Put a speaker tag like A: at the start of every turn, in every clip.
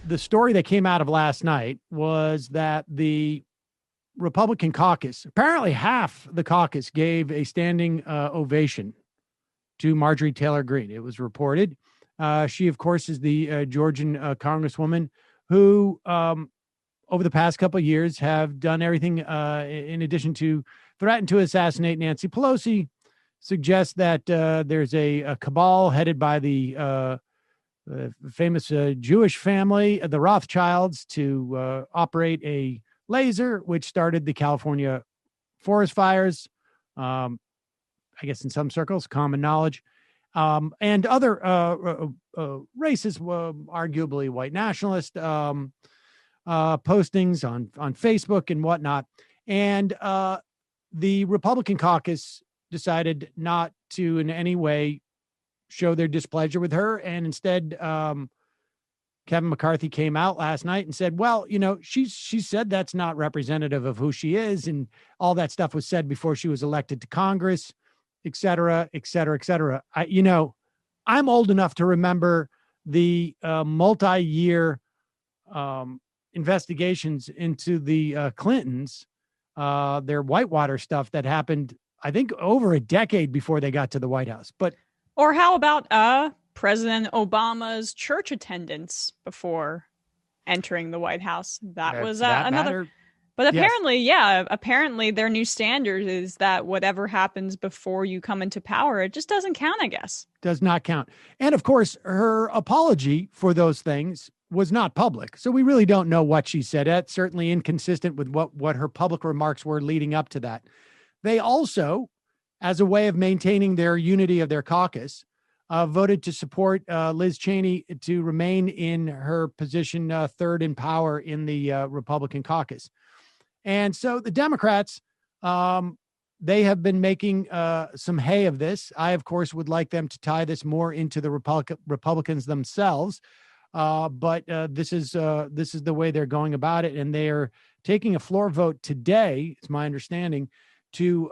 A: the story that came out of last night was that the Republican caucus, apparently half the caucus, gave a standing ovation to Marjorie Taylor Greene. It was reported. She, of course, is the Georgian congresswoman who, over the past couple of years, have done everything in addition to threaten to assassinate Nancy Pelosi, suggests that there's a cabal headed by the famous Jewish family, the Rothschilds, to operate a laser, which started the California forest fires. I guess in some circles, common knowledge, and other racist, arguably white nationalist postings on Facebook and whatnot. And the Republican caucus decided not to in any way show their displeasure with her. And instead, Kevin McCarthy came out last night and said, well, she said that's not representative of who she is. And all that stuff was said before she was elected to Congress, et cetera, et cetera, et cetera. I'm old enough to remember the multi-year investigations into the Clintons, their Whitewater stuff that happened, I think, over a decade before they got to the White House.
B: Or how about President Obama's church attendance before entering the White House? That was another. Matter. But apparently, yes. Apparently their new standard is that whatever happens before you come into power, it just doesn't count, I guess.
A: Does not count. And of course, her apology for those things was not public. So we really don't know what she said. That's certainly inconsistent with what her public remarks were leading up to that. They also, as a way of maintaining their unity of their caucus, voted to support Liz Cheney to remain in her position third in power in the Republican caucus. And so the Democrats, they have been making some hay of this. I, of course, would like them to tie this more into the Republicans themselves. But this is the way they're going about it. And they are taking a floor vote today, it's my understanding, to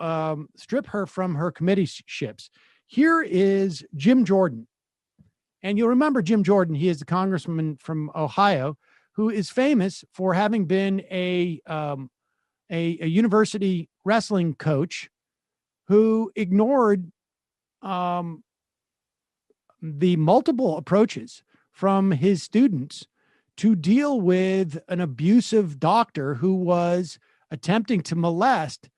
A: strip her from her committeeships. Here is Jim Jordan. And you'll remember Jim Jordan. He is the congressman from Ohio who is famous for having been a university wrestling coach who ignored the multiple approaches from his students to deal with an abusive doctor who was attempting to molest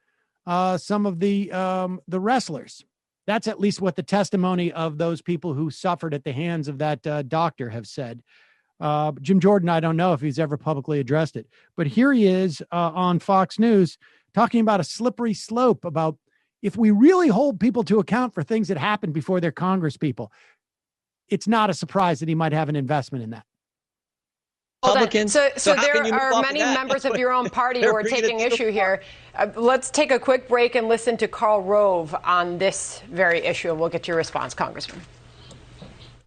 A: some of the wrestlers. That's at least what the testimony of those people who suffered at the hands of that doctor have said. Jim Jordan, I don't know if he's ever publicly addressed it, but here he is on Fox News talking about a slippery slope about if we really hold people to account for things that happened before they're Congress people, it's not a surprise that he might have an investment in that.
C: Republicans. So there are many members of your own party who are taking issue here. Let's take a quick break and listen to Karl Rove on this very issue, and we'll get your response, Congressman.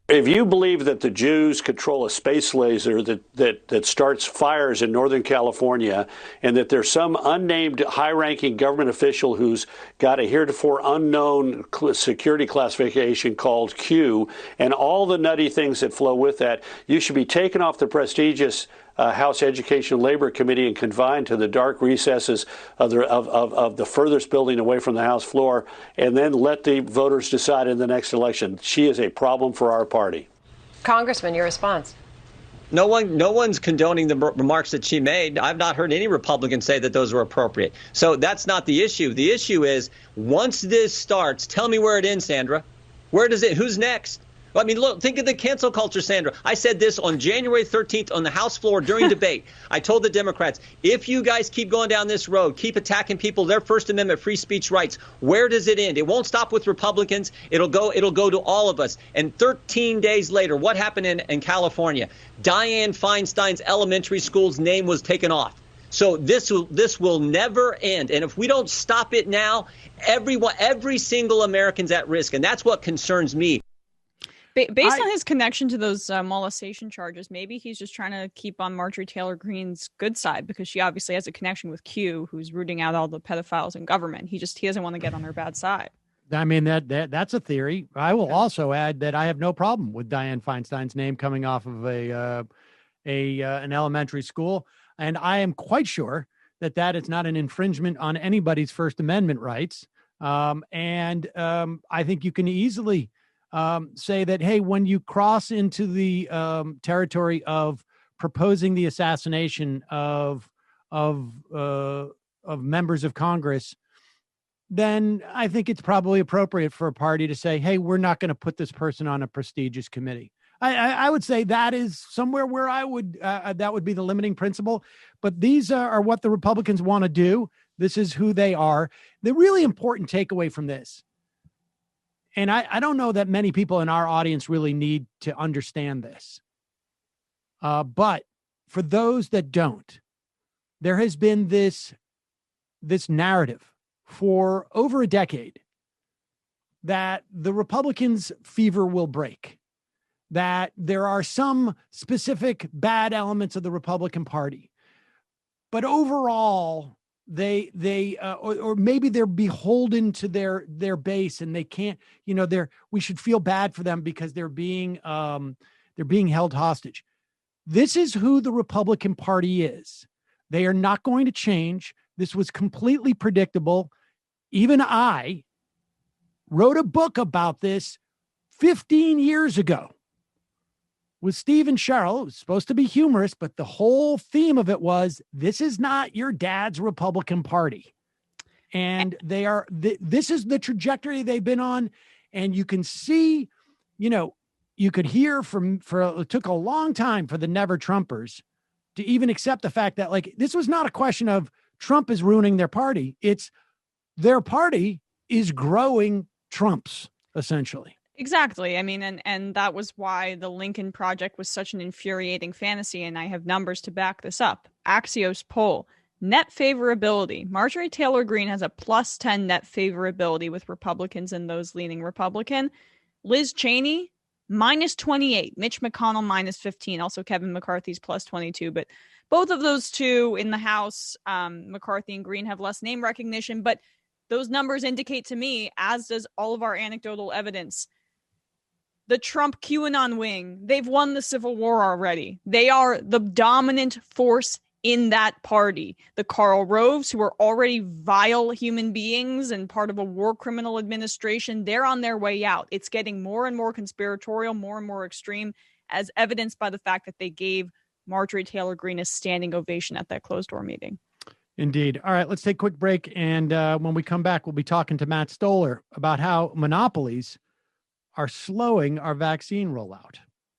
D: If you believe that the Jews control a space laser that starts fires in Northern California, and that there's some unnamed high-ranking government official who's got a heretofore unknown security classification called Q, and all the nutty things that flow with that, you should be taken off the prestigious House Education and Labor Committee and confined to the dark recesses of the furthest building away from the House floor, and then let the voters decide in the next election. She is a problem for our party.
C: Congressman, your response.
E: No one's condoning the remarks that she made. I've not heard any Republicans say that those were appropriate. So that's not the issue. The issue is once this starts, tell me where it ends, Sandra. Where does it? Who's next? I mean, look, think of the cancel culture, Sandra. I said this on January 13th on the House floor during debate. I told the Democrats, if you guys keep going down this road, keep attacking people, their First Amendment free speech rights, where does it end? It won't stop with Republicans. It'll go to all of us. And 13 days later, what happened in California? Dianne Feinstein's elementary school's name was taken off. So this will never end. And if we don't stop it now, every single American's at risk. And that's what concerns me.
B: Based on his connection to those molestation charges, maybe he's just trying to keep on Marjorie Taylor Greene's good side because she obviously has a connection with Q, who's rooting out all the pedophiles in government. He doesn't want to get on her bad side.
A: I mean, that's a theory. I will also add that I have no problem with Dianne Feinstein's name coming off of a an elementary school. And I am quite sure that is not an infringement on anybody's First Amendment rights. I think you can easily say that, hey, when you cross into the territory of proposing the assassination of members of Congress, then I think it's probably appropriate for a party to say, hey, we're not going to put this person on a prestigious committee. I would say that is somewhere where I would, that would be the limiting principle. But these are what the Republicans want to do. This is who they are. The really important takeaway from this, and I don't know that many people in our audience really need to understand this, but for those that don't, there has been this narrative for over a decade that the Republicans' fever will break, that there are some specific bad elements of the Republican Party, but overall they or maybe they're beholden to their base, and they can't, we should feel bad for them because they're being held hostage. This is who the Republican Party is. They are not going to change. This was completely predictable. Even I wrote a book about this 15 years ago with Steve and Cheryl. It was supposed to be humorous, but the whole theme of it was, this is not your dad's Republican Party. And they are, this is the trajectory they've been on. And you can see, you could hear it took a long time for the Never Trumpers to even accept the fact that, like, this was not a question of Trump is ruining their party. It's their party is growing Trump's, essentially.
B: Exactly. I mean, and that was why the Lincoln Project was such an infuriating fantasy. And I have numbers to back this up. Axios poll, net favorability. Marjorie Taylor Greene has a +10 net favorability with Republicans and those leaning Republican. Liz Cheney, -28. Mitch McConnell, -15. Also Kevin McCarthy's +22. But both of those two in the House, McCarthy and Greene, have less name recognition. But those numbers indicate to me, as does all of our anecdotal evidence, the Trump QAnon wing, they've won the Civil War already. They are the dominant force in that party. The Karl Roves, who are already vile human beings and part of a war criminal administration, they're on their way out. It's getting more and more conspiratorial, more and more extreme, as evidenced by the fact that they gave Marjorie Taylor Greene a standing ovation at that closed-door meeting.
A: Indeed. All right, let's take a quick break. And when we come back, we'll be talking to Matt Stoller about how monopolies are slowing our vaccine rollout.